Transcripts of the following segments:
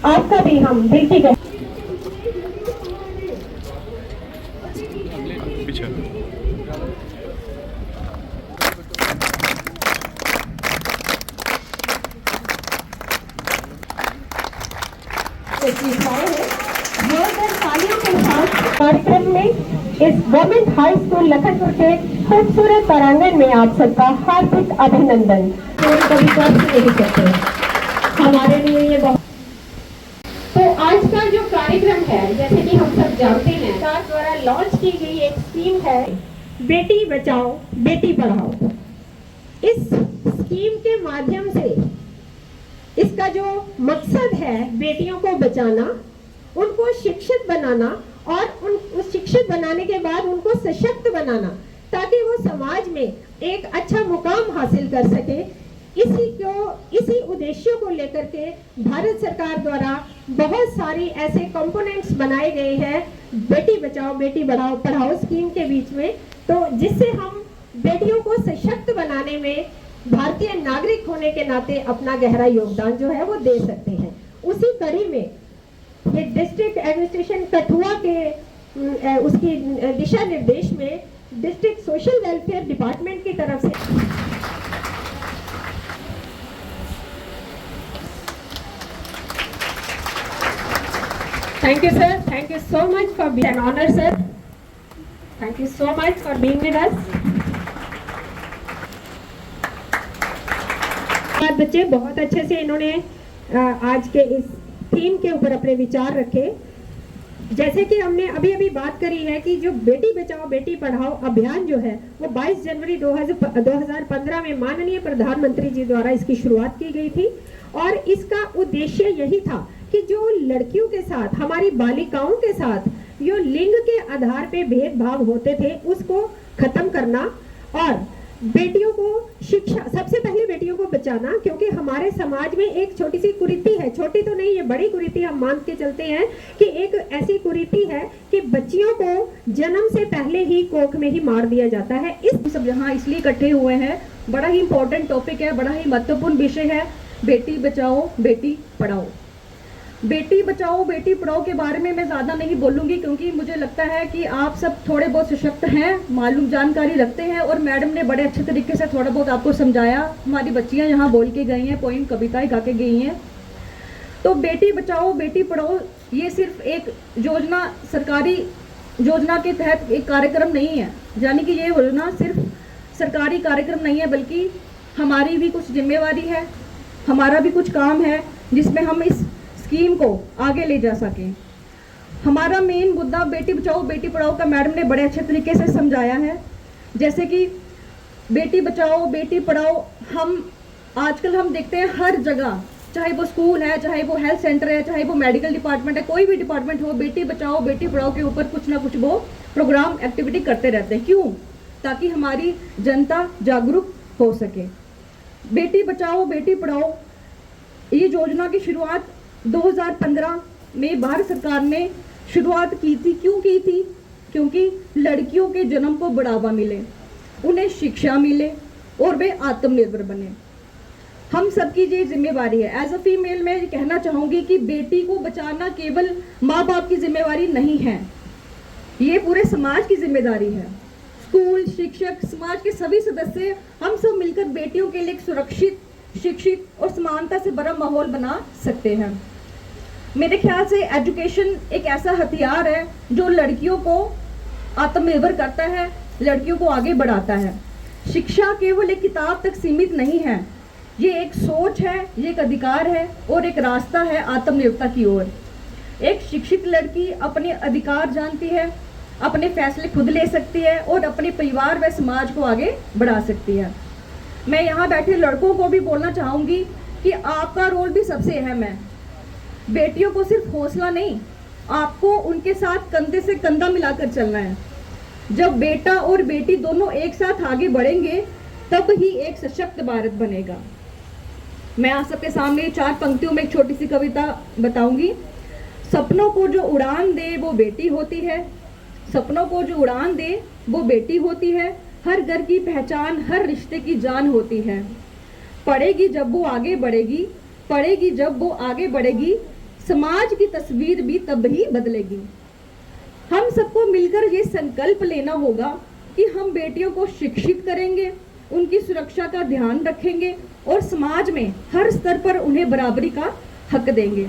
आपका भी हम दिल की पीछे तालियों के साथ कार्यक्रम में इस गवर्नमेंट हाई स्कूल लखनपुर के खूबसूरत प्रांगण में आप सबका हार्दिक अभिनंदन। कभी नहीं सकते हमारे लिए ये बहुत। तो आज का जो कार्यक्रम है, जैसे कि हम सब जानते हैं, सरकार द्वारा लॉन्च की गई एक स्कीम है बेटी बचाओ बेटी पढ़ाओ। इस स्कीम के माध्यम से इसका जो मकसद है बेटियों को बचाना, उनको शिक्षित बनाना और उस शिक्षित बनाने के बाद उनको सशक्त बनाना, ताकि वो समाज में एक अच्छा मुकाम हासिल कर सके। इसी उद्देश्यों को लेकर के भारत सरकार द्वारा बहुत सारी ऐसे कंपोनेंट्स बनाए गए हैं बेटी बचाओ बेटी पढ़ाओ स्कीम के बीच में, तो जिससे हम बेटियों को सशक्त बनाने में भारतीय नागरिक होने के नाते अपना गहरा योगदान जो है वो दे सकते हैं। उसी कड़ी में ये डिस्ट्रिक्ट एडमिनिस्ट्रेशन कठुआ के उसकी दिशा निर्देश में डिस्ट्रिक्ट सोशल वेलफेयर डिपार्टमेंट की तरफ से thank you sir, thank you so much for being an honour sir, thank you so much for being with us. बच्चे बहुत अच्छे से इन्होंने आज के इस थीम के ऊपर अपने विचार रखे। जैसे कि हमने अभी बात करी है कि जो बेटी बचाओ बेटी पढ़ाओ अभियान जो है वो 22 जनवरी 2015 में माननीय प्रधानमंत्री जी द्वारा इसकी शुरुआत की गई थी, और इसका उद्देश्य यही था कि जो लड़कियों के साथ, हमारी बालिकाओं के साथ जो लिंग के आधार पे भेदभाव होते थे उसको खत्म करना, और बेटियों को शिक्षा, सबसे पहले बेटियों को बचाना, क्योंकि हमारे समाज में एक छोटी सी कुरीति है, छोटी तो नहीं, ये बड़ी कुरीति हम मान के चलते हैं कि एक ऐसी कुरीति है कि बच्चियों को जन्म से पहले ही कोख में ही मार दिया जाता है। इस सब यहाँ इसलिए इकट्ठे हुए हैं, बड़ा ही इम्पोर्टेंट टॉपिक है, बड़ा ही महत्वपूर्ण विषय है बेटी बचाओ बेटी पढ़ाओ। बेटी बचाओ बेटी पढ़ाओ के बारे में मैं ज़्यादा नहीं बोलूँगी, क्योंकि मुझे लगता है कि आप सब थोड़े बहुत सशक्त हैं, मालूम जानकारी रखते हैं, और मैडम ने बड़े अच्छे तरीके से थोड़ा बहुत आपको समझाया। हमारी बच्चियाँ यहाँ बोल के गई हैं, पोइम कविताएं गा के गई हैं। तो बेटी बचाओ बेटी पढ़ाओ ये सिर्फ एक योजना, सरकारी योजना के तहत एक कार्यक्रम नहीं है, यानी कि ये योजना सिर्फ सरकारी कार्यक्रम नहीं है, बल्कि हमारी भी कुछ जिम्मेवारी है, हमारा भी कुछ काम है जिसमें हम इस स्कीम को आगे ले जा सकें। हमारा मेन मुद्दा बेटी बचाओ बेटी पढ़ाओ का मैडम ने बड़े अच्छे तरीके से समझाया है। जैसे कि बेटी बचाओ बेटी पढ़ाओ हम आजकल हम देखते हैं हर जगह, चाहे वो स्कूल है, चाहे वो हेल्थ सेंटर है, चाहे वो मेडिकल डिपार्टमेंट है, कोई भी डिपार्टमेंट हो, बेटी बचाओ बेटी पढ़ाओ के ऊपर कुछ ना कुछ वो प्रोग्राम एक्टिविटी करते रहते हैं। क्यों? ताकि हमारी जनता जागरूक हो सके। बेटी बचाओ बेटी पढ़ाओ ये योजना की शुरुआत 2015 में भारत सरकार ने शुरुआत की थी। क्यों की थी? क्योंकि लड़कियों के जन्म को बढ़ावा मिले, उन्हें शिक्षा मिले और वे आत्मनिर्भर बने। हम सबकी ये जिम्मेवारी है। एज अ फीमेल मैं ये कहना चाहूँगी कि बेटी को बचाना केवल माँ बाप की जिम्मेवारी नहीं है, ये पूरे समाज की जिम्मेदारी है। स्कूल, शिक्षक, समाज के सभी सदस्य हम सब मिलकर बेटियों के लिए एक सुरक्षित, शिक्षित और समानता से भरा माहौल बना सकते हैं। मेरे ख्याल से एजुकेशन एक ऐसा हथियार है जो लड़कियों को आत्मनिर्भर करता है, लड़कियों को आगे बढ़ाता है। शिक्षा केवल एक किताब तक सीमित नहीं है, ये एक सोच है, ये एक अधिकार है और एक रास्ता है आत्मनिर्भरता की ओर। एक शिक्षित लड़की अपने अधिकार जानती है, अपने फैसले खुद ले सकती है और अपने परिवार व समाज को आगे बढ़ा सकती है। मैं यहाँ बैठे लड़कों को भी बोलना चाहूँगी कि आपका रोल भी सबसे अहम है। बेटियों को सिर्फ हौसला नहीं, आपको उनके साथ कंधे से कंधा मिलाकर चलना है। जब बेटा और बेटी दोनों एक साथ आगे बढ़ेंगे तब ही एक सशक्त भारत बनेगा। मैं आप सबके सामने 4 पंक्तियों में एक छोटी सी कविता बताऊंगी। सपनों को जो उड़ान दे वो बेटी होती है, सपनों को जो उड़ान दे वो बेटी होती है, हर घर की पहचान, हर रिश्ते की जान होती है। पढ़ेगी जब वो आगे बढ़ेगी, पढ़ेगी जब वो आगे बढ़ेगी, समाज की तस्वीर भी तब ही बदलेगी। हम सबको मिलकर ये संकल्प लेना होगा कि हम बेटियों को शिक्षित करेंगे, उनकी सुरक्षा का ध्यान रखेंगे और समाज में हर स्तर पर उन्हें बराबरी का हक देंगे।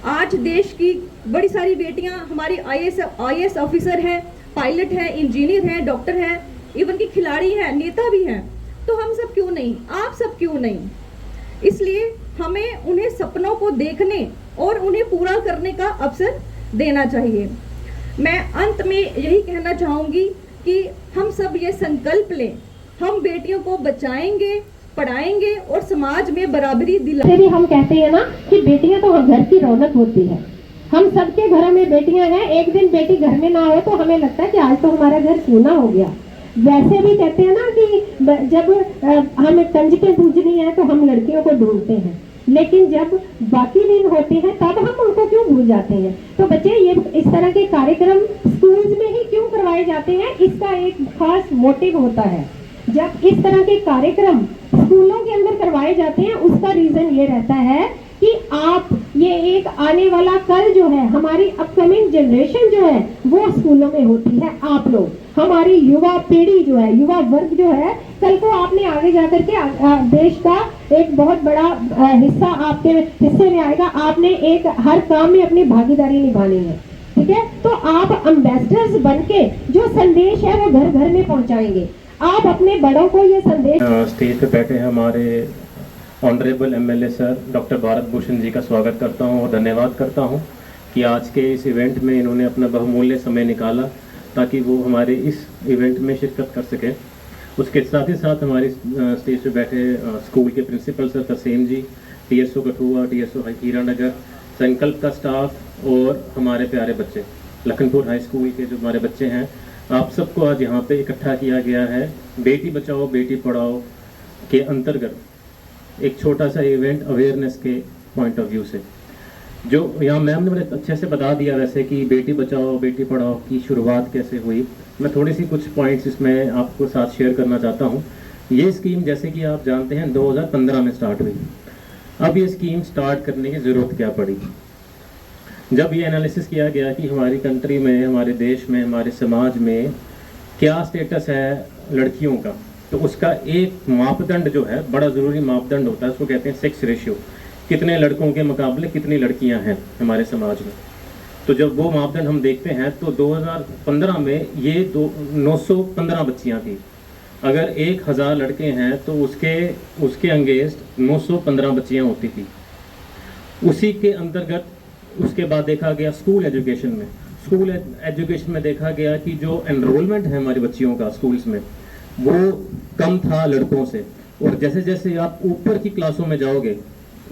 आज देश की बड़ी सारी बेटियां हमारी आईएएस ऑफिसर हैं, पायलट हैं, इंजीनियर हैं, डॉक्टर हैं, इवन की खिलाड़ी हैं, नेता भी हैं। तो हम सब क्यों नहीं, आप सब क्यों नहीं? इसलिए हमें उन्हें सपनों को देखने और उन्हें पूरा करने का अवसर देना चाहिए। मैं अंत में यही कहना चाहूँगी कि हम सब ये संकल्प लें, हम बेटियों को बचाएंगे, पढ़ाएंगे और समाज में बराबरी से भी हम कहते हैं ना कि बेटियां तो हम घर की रौनक होती है। हम सबके घरों में बेटियां हैं। एक दिन बेटी घर में ना हो तो हमें लगता है कि आज तो हमारा घर सूना हो गया। वैसे भी कहते हैं ना कि जब हमें कंजकें पूजनी है तो हम लड़कियों को ढूंढते हैं, लेकिन जब बाकी दिन होते हैं तब हम उनको क्यों भूल जाते हैं? तो बच्चे, ये इस तरह के कार्यक्रम स्कूल्स में ही क्यों करवाए जाते हैं? इसका एक खास मोटिव होता है। जब इस तरह के कार्यक्रम स्कूलों के अंदर करवाए जाते हैं, उसका रीजन ये रहता है कि आप ये एक आने वाला कल जो है, हमारी अपकमिंग जनरेशन जो है वो स्कूलों में होती है। आप लोग, हमारी युवा पीढ़ी जो है, युवा वर्ग जो है, कल को आपने आगे जाकर के देश का एक बहुत बड़ा हिस्सा आपके हिस्से में आएगा। आपने एक हर काम में अपनी भागीदारी निभानी है, ठीक है? तो आप एम्बेसडर्स बनके जो संदेश है वो घर घर में पहुंचाएंगे। आप अपने बड़ों को ये संदेश। स्टेज पे बैठे हैं हमारे honourable MLA sir doctor Bharat Bhushan ji का स्वागत करता हूं और धन्यवाद करता हूं कि आज के इस इवेंट में इन्होंने अपना बहुमूल्य समय निकाला ताकि वो हमारे इस इवेंट में शिरकत कर सके। उसके साथ ही साथ हमारे स्टेज पे बैठे स्कूल के प्रिंसिपल सर तरसेम जी, टीएसओ कठुआ, टीएसओ हीरानगर, संकल्प का स्टाफ और हमारे प्यारे बच्चे लखनपुर हाई स्कूल के जो हमारे बच्चे हैं, आप सबको आज यहाँ पे इकट्ठा किया गया है बेटी बचाओ बेटी पढ़ाओ के अंतर्गत एक छोटा सा इवेंट अवेयरनेस के पॉइंट ऑफ व्यू से। जो यहाँ मैम ने बड़े अच्छे से बता दिया वैसे कि बेटी बचाओ बेटी पढ़ाओ की शुरुआत कैसे हुई। मैं थोड़ी सी कुछ पॉइंट्स इसमें आपको साथ शेयर करना चाहता हूँ। ये स्कीम जैसे कि आप जानते हैं 2015 में स्टार्ट हुई। अब ये स्कीम स्टार्ट करने की ज़रूरत क्या पड़ी? जब ये एनालिसिस किया गया कि हमारी कंट्री में, हमारे देश में, हमारे समाज में क्या स्टेटस है लड़कियों का, तो उसका एक मापदंड जो है, बड़ा ज़रूरी मापदंड होता है, उसको कहते हैं सेक्स रेशियो। कितने लड़कों के मुकाबले कितनी लड़कियां हैं हमारे समाज में। तो जब वो मापदंड हम देखते हैं तो 2015 में ये 915 बच्चियां थी। अगर 1000 लड़के हैं तो उसके अंगेंस्ट 915 बच्चियां होती थी। उसी के अंतर्गत उसके बाद देखा गया स्कूल एजुकेशन में देखा गया कि जो एनरोलमेंट है हमारी बच्चियों का स्कूल्स में वो कम था लड़कों से। और जैसे जैसे आप ऊपर की क्लासों में जाओगे,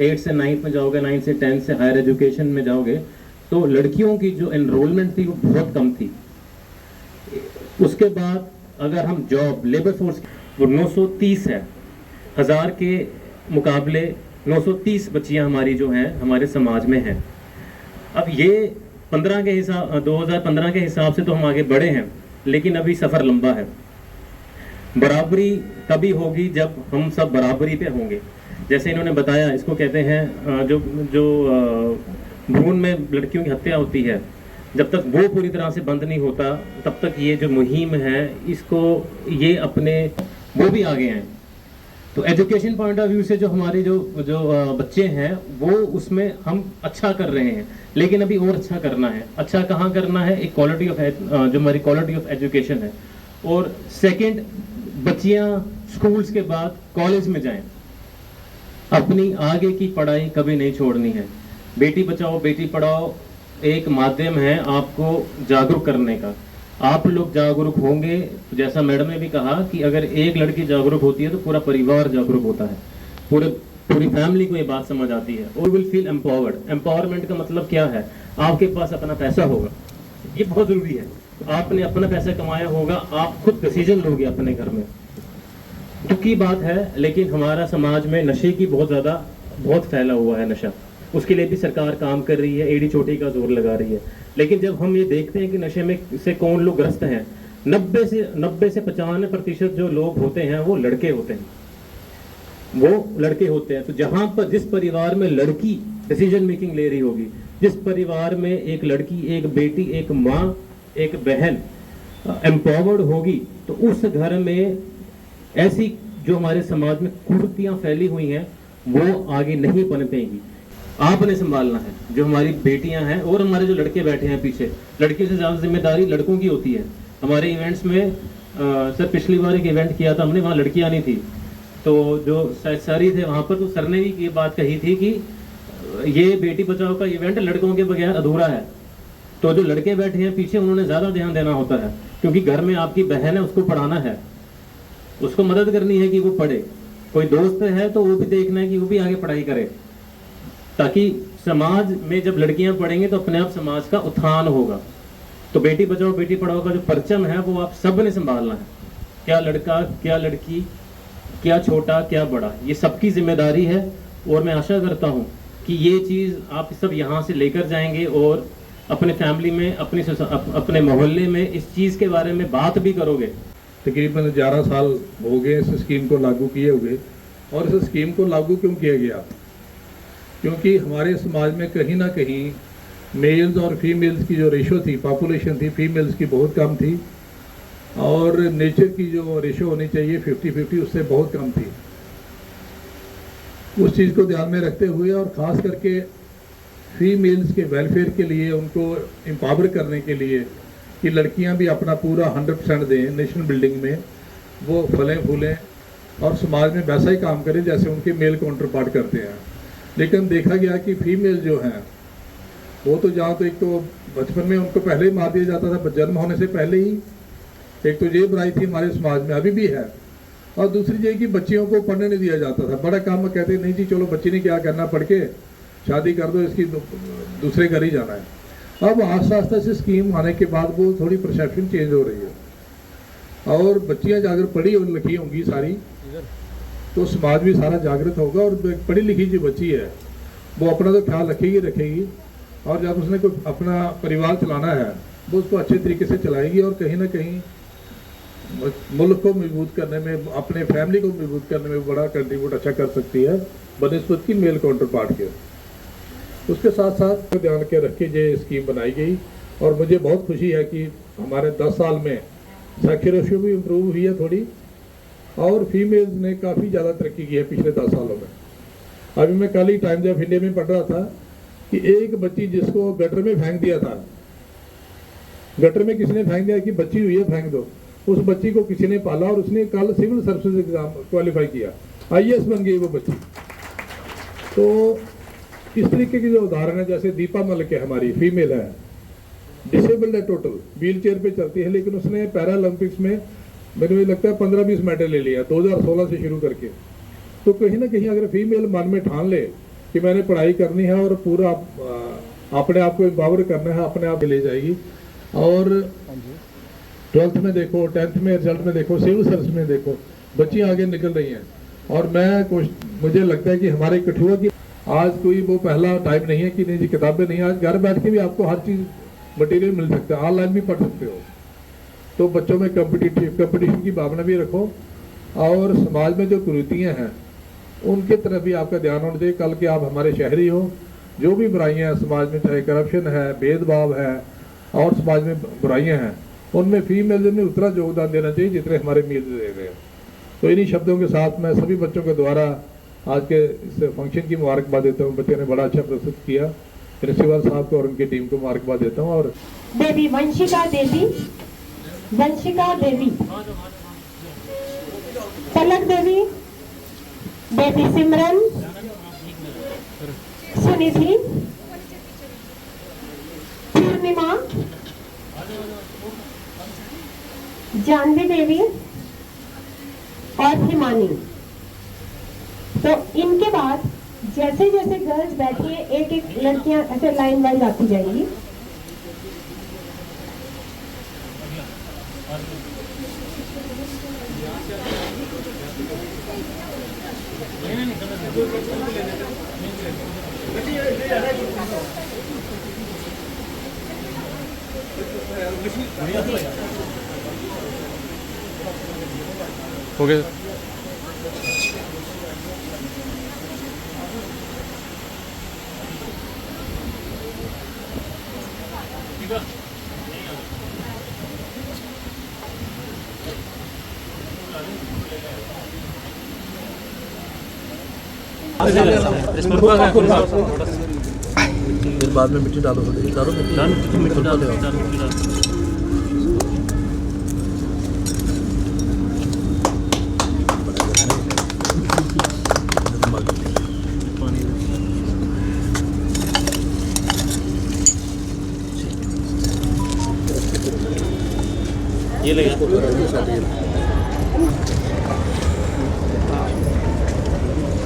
8 से 9 में जाओगे, 9 से 10 से हायर एजुकेशन में जाओगे, तो लड़कियों की जो एनरोलमेंट थी वो बहुत कम थी। उसके बाद अगर हम जॉब लेबर फोर्स, वो 930 है, 1000 के मुकाबले 930 बच्चियां हमारी जो हैं हमारे समाज में हैं। अब ये 2015 के हिसाब से तो हम आगे बढ़े हैं, लेकिन अभी सफ़र लंबा है। बराबरी तभी होगी जब हम सब बराबरी पे होंगे। जैसे इन्होंने बताया, इसको कहते हैं जो भ्रूण में लड़कियों की हत्या होती है, जब तक वो पूरी तरह से बंद नहीं होता तब तक ये जो मुहिम है इसको ये अपने वो भी आगे हैं। तो एजुकेशन पॉइंट ऑफ व्यू से जो हमारे जो बच्चे हैं वो उसमें हम अच्छा कर रहे हैं, लेकिन अभी और अच्छा करना है। अच्छा कहाँ करना है? एक क्वालिटी ऑफ जो हमारी क्वालिटी ऑफ एजुकेशन है। और सेकंड, बच्चियां स्कूल्स के बाद कॉलेज में जाएं, अपनी आगे की पढ़ाई कभी नहीं छोड़नी है। बेटी बचाओ बेटी पढ़ाओ एक माध्यम है आपको जागरूक करने का। आप लोग जागरूक होंगे तो जैसा मैडम ने भी कहा कि अगर एक लड़की जागरूक होती है तो पूरा परिवार जागरूक होता है, पूरी फैमिली को ये बात समझ आती है और विल फील एम्पावर्ड। एम्पावरमेंट का मतलब क्या है? आपके पास अपना पैसा होगा, ये बहुत जरूरी है। आपने अपना पैसा कमाया होगा, आप खुद डिसीजन लोगे अपने घर में। दुख की बात है, लेकिन हमारा समाज में नशे की बहुत फैला हुआ है नशा। उसके लिए भी सरकार काम कर रही है, एड़ी चोटी का जोर लगा रही है। लेकिन जब हम ये देखते हैं कि नशे में से कौन लोग ग्रस्त हैं, 90 से 95% जो लोग होते हैं वो लड़के होते हैं। तो जहां पर जिस परिवार में लड़की डिसीजन मेकिंग ले रही होगी। जिस परिवार में एक लड़की, एक बेटी, एक माँ, एक बहन एम्पावर्ड होगी, तो उस घर में ऐसी जो हमारे समाज में कुरीतियां फैली हुई हैं वो आगे नहीं पनपेंगी। आपने संभालना है जो हमारी बेटियां हैं और हमारे जो लड़के बैठे हैं पीछे। लड़कियों से ज़्यादा जिम्मेदारी लड़कों की होती है। हमारे इवेंट्स में सर पिछली बार एक इवेंट किया था हमने, वहाँ लड़कियां नहीं थी, तो जो सर थे वहाँ पर, तो सर ने भी ये बात कही थी कि ये बेटी बचाओ का इवेंट लड़कों के बगैर अधूरा है। तो जो लड़के बैठे हैं पीछे उन्होंने ज़्यादा ध्यान देना होता है, क्योंकि घर में आपकी बहन है, उसको पढ़ाना है, उसको मदद करनी है कि वो पढ़े। कोई दोस्त है तो वो भी देखना है कि वो भी आगे पढ़ाई करे, ताकि समाज में जब लड़कियां पढ़ेंगे तो अपने आप समाज का उत्थान होगा। तो बेटी बचाओ बेटी पढ़ाओ का जो परचम है वो आप सब ने संभालना है। क्या लड़का, क्या लड़की, क्या छोटा, क्या बड़ा, ये सबकी जिम्मेदारी है। और मैं आशा करता हूँ कि ये चीज़ आप सब यहाँ से लेकर जाएंगे और अपने फैमिली में, अपने मोहल्ले में इस चीज़ के बारे में बात भी करोगे। तकरीबन 11 साल हो गए इस स्कीम को लागू किए हुए। और इस स्कीम को लागू क्यों किया गया? क्योंकि हमारे समाज में कहीं ना कहीं मेल्स और फीमेल्स की जो रेशो थी, पॉपुलेशन थी फीमेल्स की बहुत कम थी, और नेचर की जो रेशो होनी चाहिए 50-50 उससे बहुत कम थी। उस चीज़ को ध्यान में रखते हुए और ख़ास करके फीमेल्स के वेलफेयर के लिए, उनको एम्पावर करने के लिए कि लड़कियां भी अपना पूरा 100% दें नेशनल बिल्डिंग में, वो फलें फूलें और समाज में वैसा ही काम करें जैसे उनके मेल काउंटर पार्ट करते हैं। लेकिन देखा गया कि फीमेल जो हैं वो तो जहाँ तो एक तो बचपन में उनको पहले ही मार दिया जाता था, जन्म होने से पहले ही। एक तो ये बुराई थी हमारे समाज में, अभी भी है। और दूसरी ये कि बच्चियों को पढ़ने नहीं दिया जाता था। बड़ा काम में कहते नहीं जी चलो बच्ची ने क्या करना, पढ़ के शादी कर दो, इसकी दूसरे घर ही जाना है। अब आस्ता आस्ता से स्कीम आने के बाद वो थोड़ी परसेप्शन चेंज हो रही है, और बच्चियां अगर पढ़ी और लिखी होंगी सारी तो समाज भी सारा जागृत होगा। और पढ़ी लिखी जो बच्ची है वो अपना तो ख्याल रखेगी, और जब उसने कोई अपना परिवार चलाना है वो उसको अच्छे तरीके से चलाएगी, और कहीं ना कहीं मुल्क को मजबूत करने में, अपने फैमिली को मजबूत करने में बड़ा कंट्रीब्यूट अच्छा कर सकती है बनिस्बत की मेल काउंटर पार्ट के। उसके साथ साथ ध्यान के रख के ये स्कीम बनाई गई, और मुझे बहुत खुशी है कि हमारे 10 साल में सेक्स रेशियो भी इम्प्रूव हुई है थोड़ी, और फीमेल्स ने काफ़ी ज़्यादा तरक्की की है पिछले 10 सालों में। अभी मैं कल ही टाइम्स ऑफ इंडिया में पढ़ रहा था कि एक बच्ची जिसको गटर में फेंक दिया था, गटर में किसी ने फेंक दिया कि बच्ची हुई है फेंक दो, उस बच्ची को किसी ने पाला और उसने कल सिविल सर्विसेज एग्जाम क्वालिफाई किया, IAS बन गई वो बच्ची। तो इस तरीके की जो उदाहरण है, जैसे दीपा मलिक है, हमारी फीमेल है, डिसेबल्ड है, टोटल व्हील चेयर पे चलती है, लेकिन उसने पैरा ओलंपिक्स में मुझे लगता है 15-20 मेडल ले लिया 2016 से शुरू करके। तो कहीं ना कहीं अगर फीमेल मन में ठान ले कि मैंने पढ़ाई करनी है और पूरा अपने आप को एम्पावर करना है, अपने आप ले जाएगी। और 12th में देखो, 10th में रिजल्ट में देखो, सिविल सर्विस में देखो, बच्चियाँ आगे निकल रही हैं। और मुझे लगता है कि हमारे कठुआ की आज कोई वो पहला टाइम नहीं है कि नहीं जी किताबें नहीं, आज घर बैठ के भी आपको हर चीज़ मटेरियल मिल सकता है, ऑनलाइन भी पढ़ सकते हो। तो बच्चों में कंपटीशन की भावना भी रखो, और समाज में जो कुरीतियाँ हैं उनके तरफ भी आपका ध्यान होना चाहिए। कल के आप हमारे शहरी हो, जो भी बुराइयाँ हैं समाज में, चाहे करप्शन है, भेदभाव है और समाज में बुराइयाँ हैं, उनमें फीमेल ने उतना योगदान देना चाहिए जितने हमारे मेल दे रहे हैं। तो इन्हीं शब्दों के साथ मैं सभी बच्चों के द्वारा आज के इस फंक्शन की मुबारकबाद देता हूँ। बच्चों ने बड़ा अच्छा प्रस्तुत किया, प्रिंसिपल साहब को और उनकी टीम को मुबारकबाद देता हूँ। और बेबी वंशिका देवी, पलक देवी, बेबी सिमरन, सुनिधि, पूर्णिमा, जानवी देवी और हिमानी। तो इनके बाद जैसे जैसे गर्ल्स बैठी है, एक एक लड़कियां ऐसे लाइन वाइज आती जाएंगी। हो गया। फिर बाद में मिट्टी डालो, डालो मिट्टी डालो। ये ले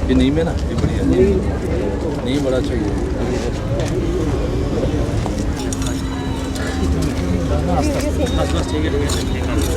ये नीम है ना, ये बढ़िया नीम बड़ा अच्छा बस ठीक है।